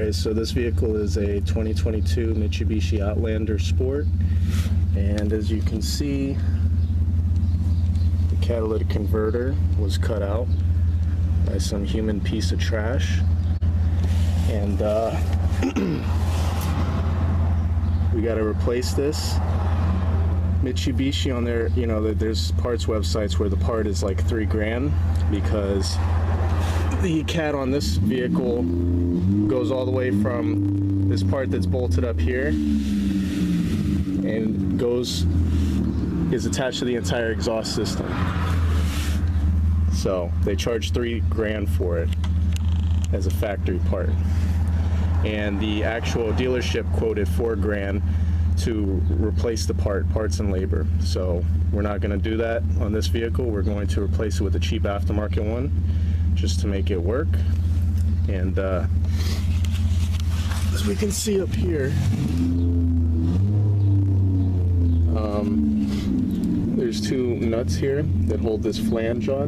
Alright, so this vehicle is a 2022 Mitsubishi Outlander Sport, and as you can see, the catalytic converter was cut out by some human piece of trash, and we got to replace this. Mitsubishi on their, there's parts websites where the part is like $3,000 because the cat on this vehicle goes all the way from this part that's bolted up here and is attached to the entire exhaust system. So they charge $3,000 for it as a factory part, and the actual dealership quoted $4,000 to replace the parts and labor. So we're not going to do that on this vehicle. We're going to replace it with a cheap aftermarket one just to make it work. And as we can see up here, there's two nuts here that hold this flange on,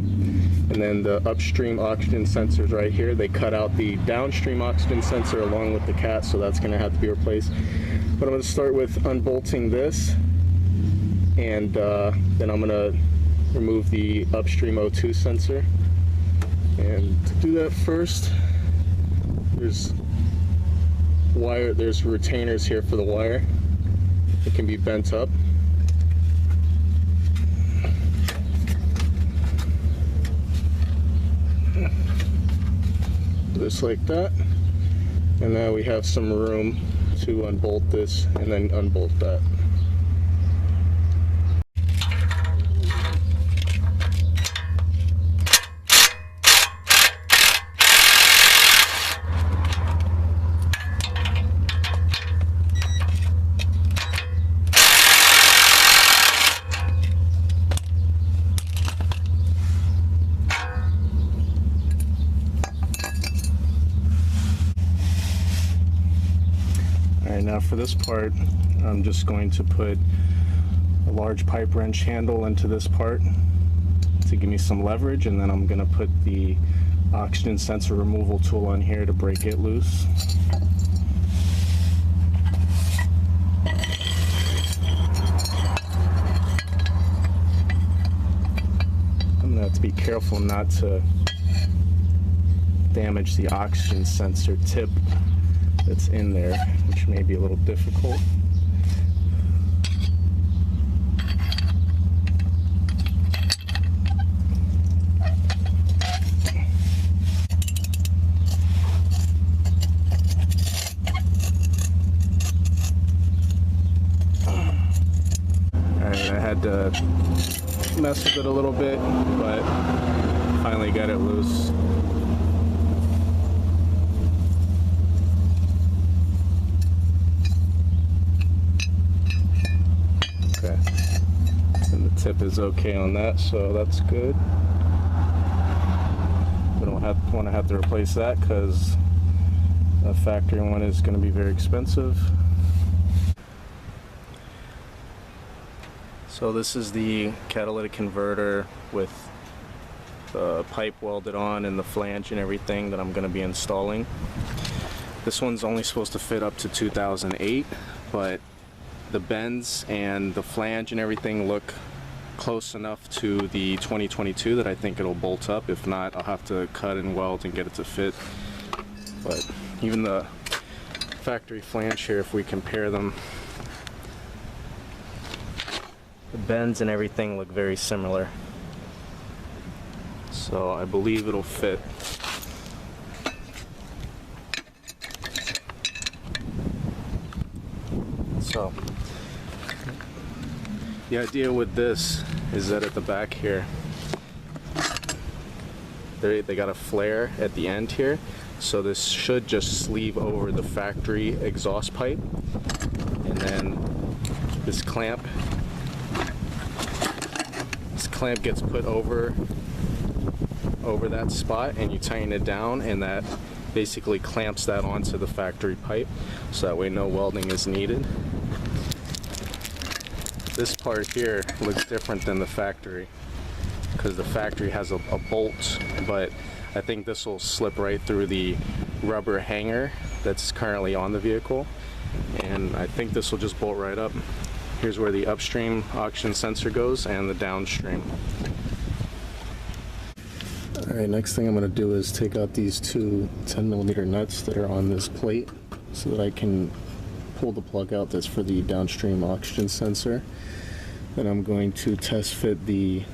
and then the upstream oxygen sensors right here. They cut out the downstream oxygen sensor along with the cat, so that's going to have to be replaced. But I'm going to start with unbolting this, and then I'm going to remove the upstream O2 sensor. And to do that first, there's retainers here for the wire. It can be bent up. Just like that. And now we have some room to unbolt this and then unbolt that. Alright, now for this part, I'm just going to put a large pipe wrench handle into this part to give me some leverage, and then I'm going to put the oxygen sensor removal tool on here to break it loose. I'm going to have to be careful not to damage the oxygen sensor tip that's in there, which may be a little difficult. Alright, I had to mess with it a little bit, but finally got it loose. And the tip is okay on that, so that's good. We don't want to have to replace that because a factory one is going to be very expensive. So this is the catalytic converter with the pipe welded on and the flange and everything that I'm going to be installing. This one's only supposed to fit up to 2008, but the bends and the flange and everything look close enough to the 2022 that I think it'll bolt up. If not, I'll have to cut and weld and get it to fit. But even the factory flange here, if we compare them, the bends and everything look very similar. So I believe it'll fit. So the idea with this is that at the back here, they got a flare at the end here, so this should just sleeve over the factory exhaust pipe, and then this clamp gets put over that spot, and you tighten it down, and that basically clamps that onto the factory pipe, so that way no welding is needed. This part here looks different than the factory because the factory has a bolt, but I think this will slip right through the rubber hanger that's currently on the vehicle, and I think this will just bolt right up. Here's where the upstream oxygen sensor goes and the downstream. Alright, next thing I'm going to do is take out these two 10mm nuts that are on this plate so that I can pull the plug out that's for the downstream oxygen sensor. Then I'm going to test fit the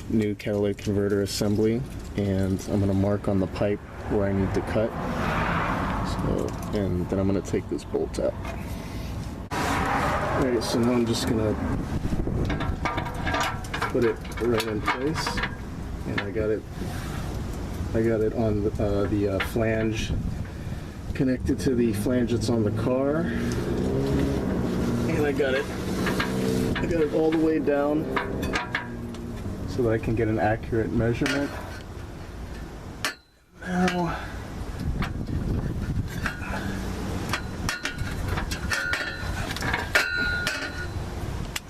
new catalytic converter assembly, and I'm going to mark on the pipe where I need to cut. So, and then I'm going to take this bolt out. Alright, so now I'm just going to put it right in place, and I got it on the flange connected to the flange that's on the car, and I got it all the way down so that I can get an accurate measurement. Now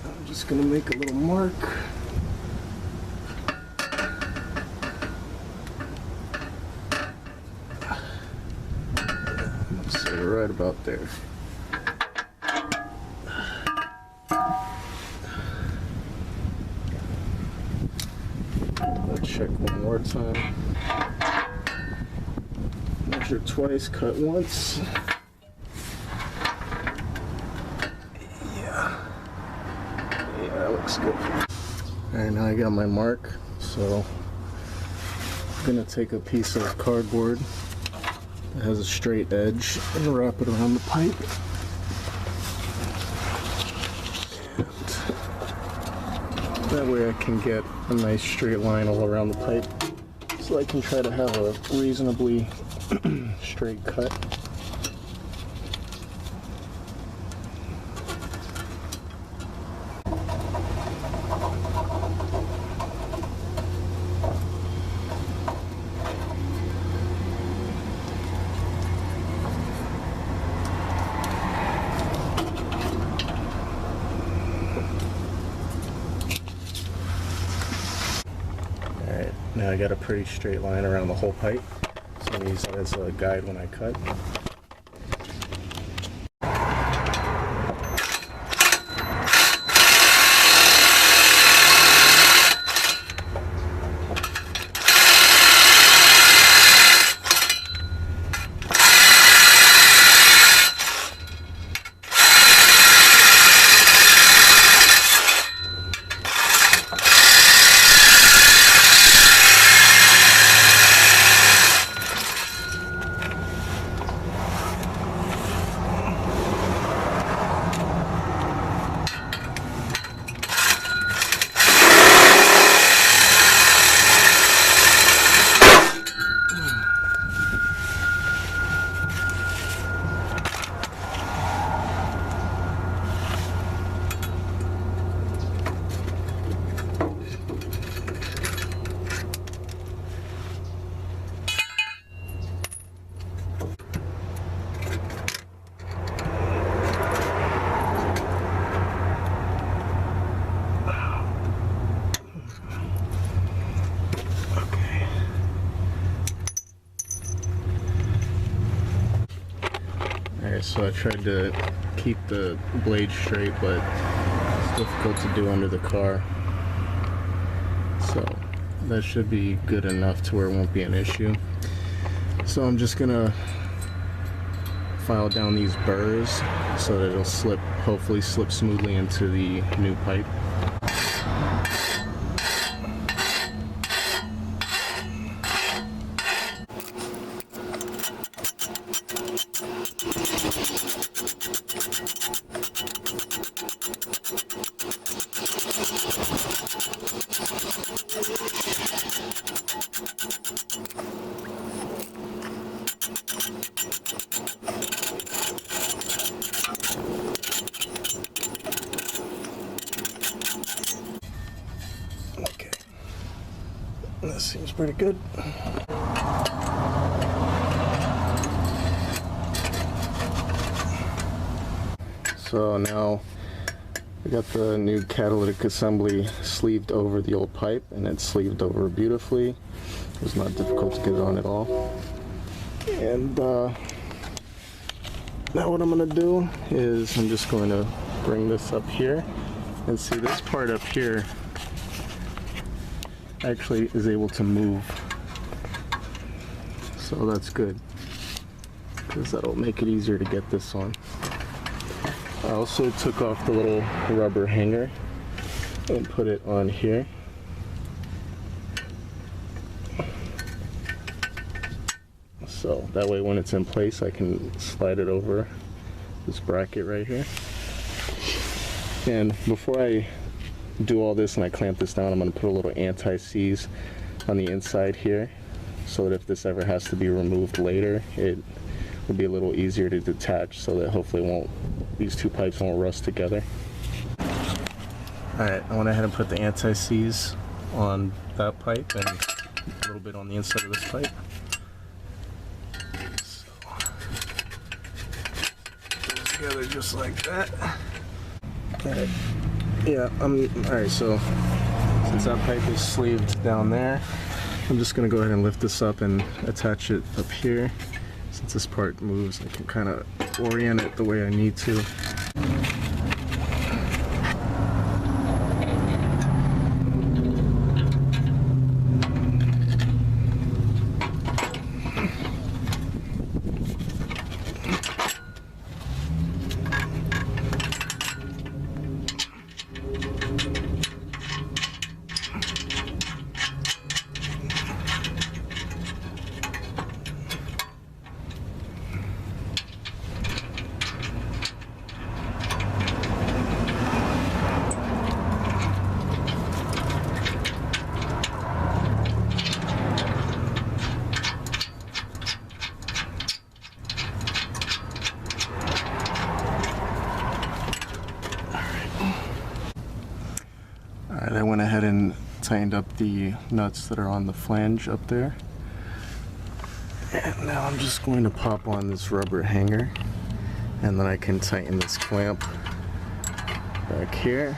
I'm just going to make a little mark. Let's say right about there. Let's check one more time. Measure twice, cut once. Yeah, that looks good. Alright, now I got my mark, so I'm gonna take a piece of cardboard that has a straight edge and wrap it around the pipe. And that way I can get a nice straight line all around the pipe, so I can try to have a reasonably straight cut. Alright, now I got a pretty straight line around the whole pipe, so I'm going to use that as a guide when I cut. Alright, so I tried to keep the blade straight, but it's difficult to do under the car. So that should be good enough to where it won't be an issue. So I'm just gonna file down these burrs so that it'll slip, hopefully slip smoothly into the new pipe. Okay, that seems pretty good. So now I got the new catalytic assembly sleeved over the old pipe, and it's sleeved over beautifully. It was not difficult to get it on at all. And now what I'm gonna do is I'm just going to bring this up here, and see this part up here actually is able to move. So that's good, because that'll make it easier to get this on. I also took off the little rubber hanger and put it on here. So that way when it's in place, I can slide it over this bracket right here. And before I do all this and I clamp this down, I'm going to put a little anti-seize on the inside here, so that if this ever has to be removed later, it will be a little easier to detach, so that hopefully these two pipes won't rust together. Alright, I went ahead and put the anti-seize on that pipe and a little bit on the inside of this pipe. Together just like that. Alright, yeah, alright, so since that pipe is sleeved down there, I'm just gonna go ahead and lift this up and attach it up here. Since this part moves, I can kind of orient it the way I need to. Alright, I went ahead and tightened up the nuts that are on the flange up there. And now I'm just going to pop on this rubber hanger, and then I can tighten this clamp back here.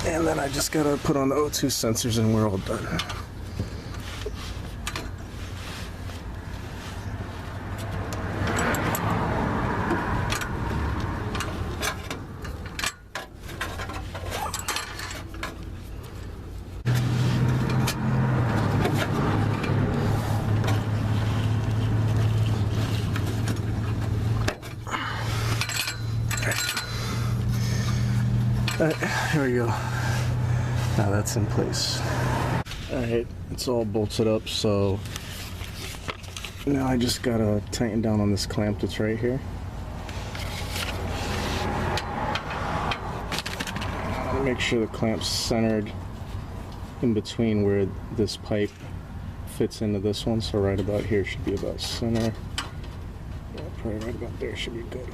And then I just gotta put on the O2 sensors and we're all done. Alright, here we go. Now that's in place. Alright, it's all bolted up, so now I just gotta tighten down on this clamp that's right here. Make sure the clamp's centered in between where this pipe fits into this one, so right about here should be about center. Yeah, probably right about there should be good.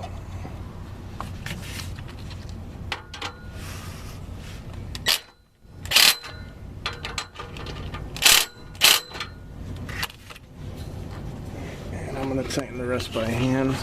I'm going to tighten the rest by hand.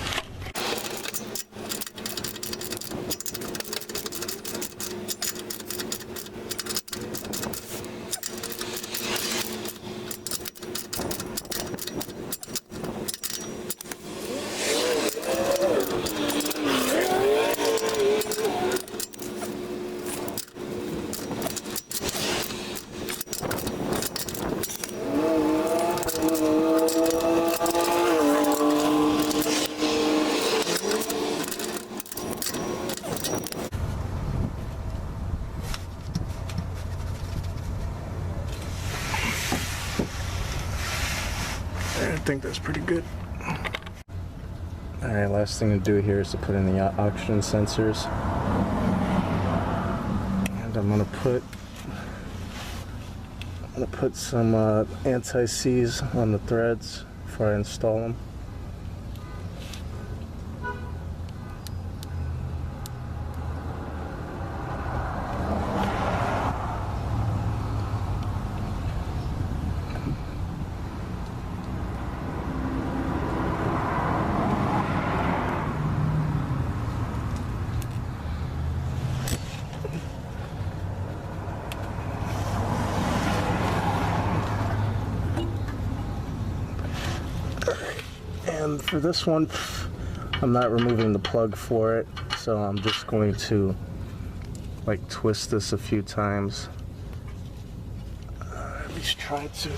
I think that's pretty good. Alright, last thing to do here is to put in the oxygen sensors. And I'm gonna put some anti-seize on the threads before I install them. And for this one, I'm not removing the plug for it, so I'm just going to like twist this a few times. At least try to.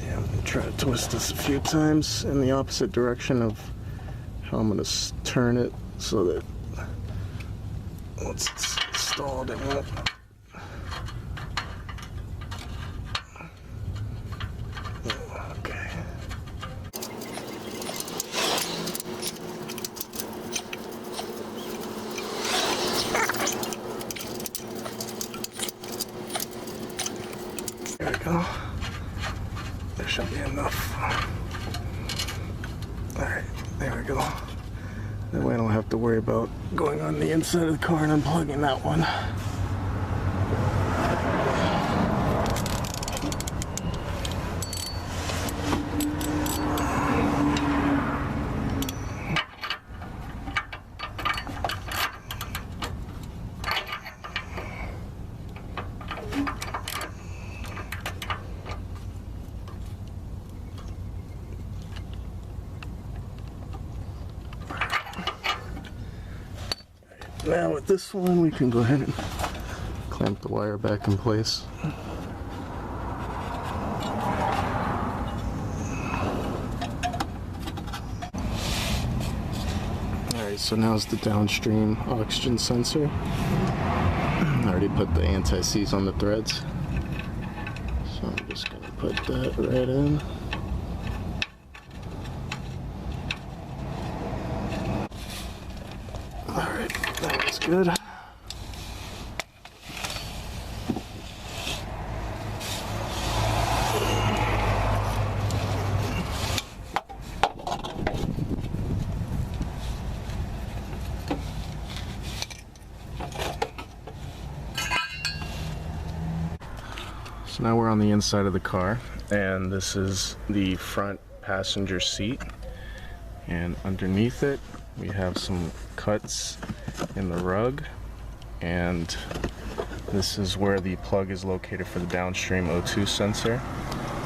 Yeah, I'm gonna try to twist this a few times in the opposite direction of how I'm gonna turn it so that once it's installed it won't. Okay. There we go. There should be enough. Alright, there we go. That way I don't have to worry about going on the inside of the car and unplugging that one. Now with this one, we can go ahead and clamp the wire back in place. Alright, so now's the downstream oxygen sensor. I already put the anti-seize on the threads. So I'm just going to put that right in. Alright, that was good. So now we're on the inside of the car, and this is the front passenger seat, and underneath it we have some cuts in the rug, and this is where the plug is located for the downstream O2 sensor.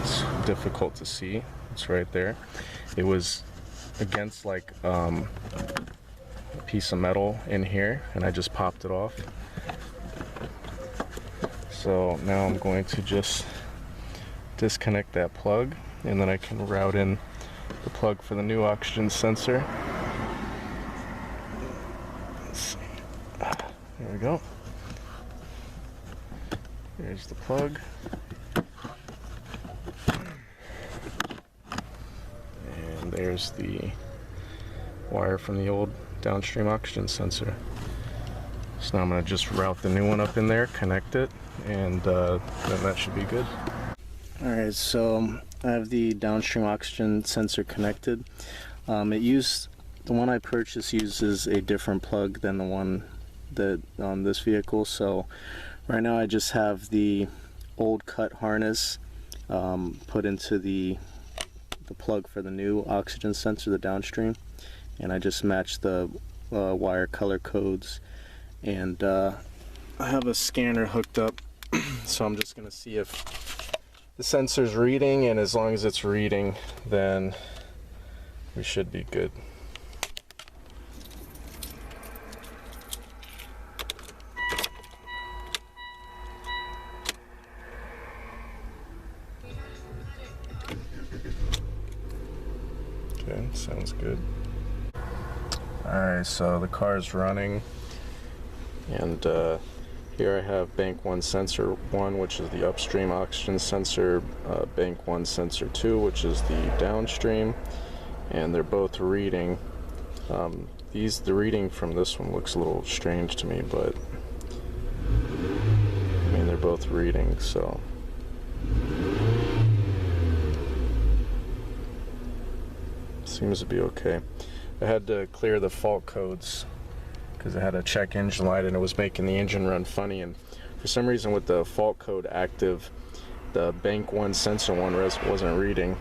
It's difficult to see, it's right there. It was against like a piece of metal in here, and I just popped it off. So now I'm going to just disconnect that plug, and then I can route in the plug for the new oxygen sensor. Let's see. There we go. There's the plug. And there's the wire from the old downstream oxygen sensor. So now I'm going to just route the new one up in there, connect it, and then that should be good. Alright, so I have the downstream oxygen sensor connected. The one I purchased uses a different plug than the one that on this vehicle, so right now I just have the old cut harness put into the plug for the new oxygen sensor, the downstream, and I just matched the wire color codes, and I have a scanner hooked up. So I'm just going to see if the sensor's reading, and as long as it's reading, then we should be good. Okay, sounds good. Alright, so the car is running, and here I have bank 1 sensor 1, which is the upstream oxygen sensor, bank 1 sensor 2, which is the downstream, and they're both reading. The reading from this one looks a little strange to me, but I mean, they're both reading, so seems to be okay. I had to clear the fault codes because I had a check engine light and it was making the engine run funny, and for some reason with the fault code active, the bank 1 sensor 1 wasn't reading,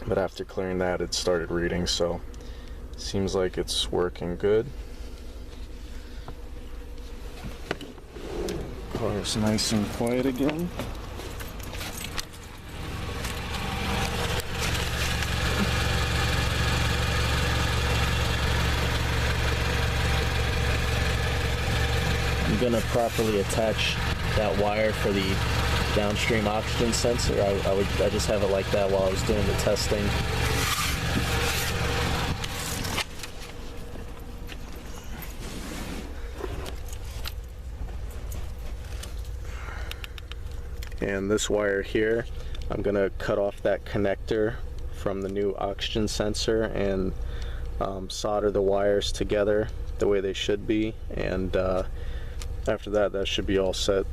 but after clearing that it started reading, so seems like it's working good. Car's nice and quiet again. I'm gonna properly attach that wire for the downstream oxygen sensor. I just have it like that while I was doing the testing. And this wire here, I'm gonna cut off that connector from the new oxygen sensor and solder the wires together the way they should be, and after that, that should be all set.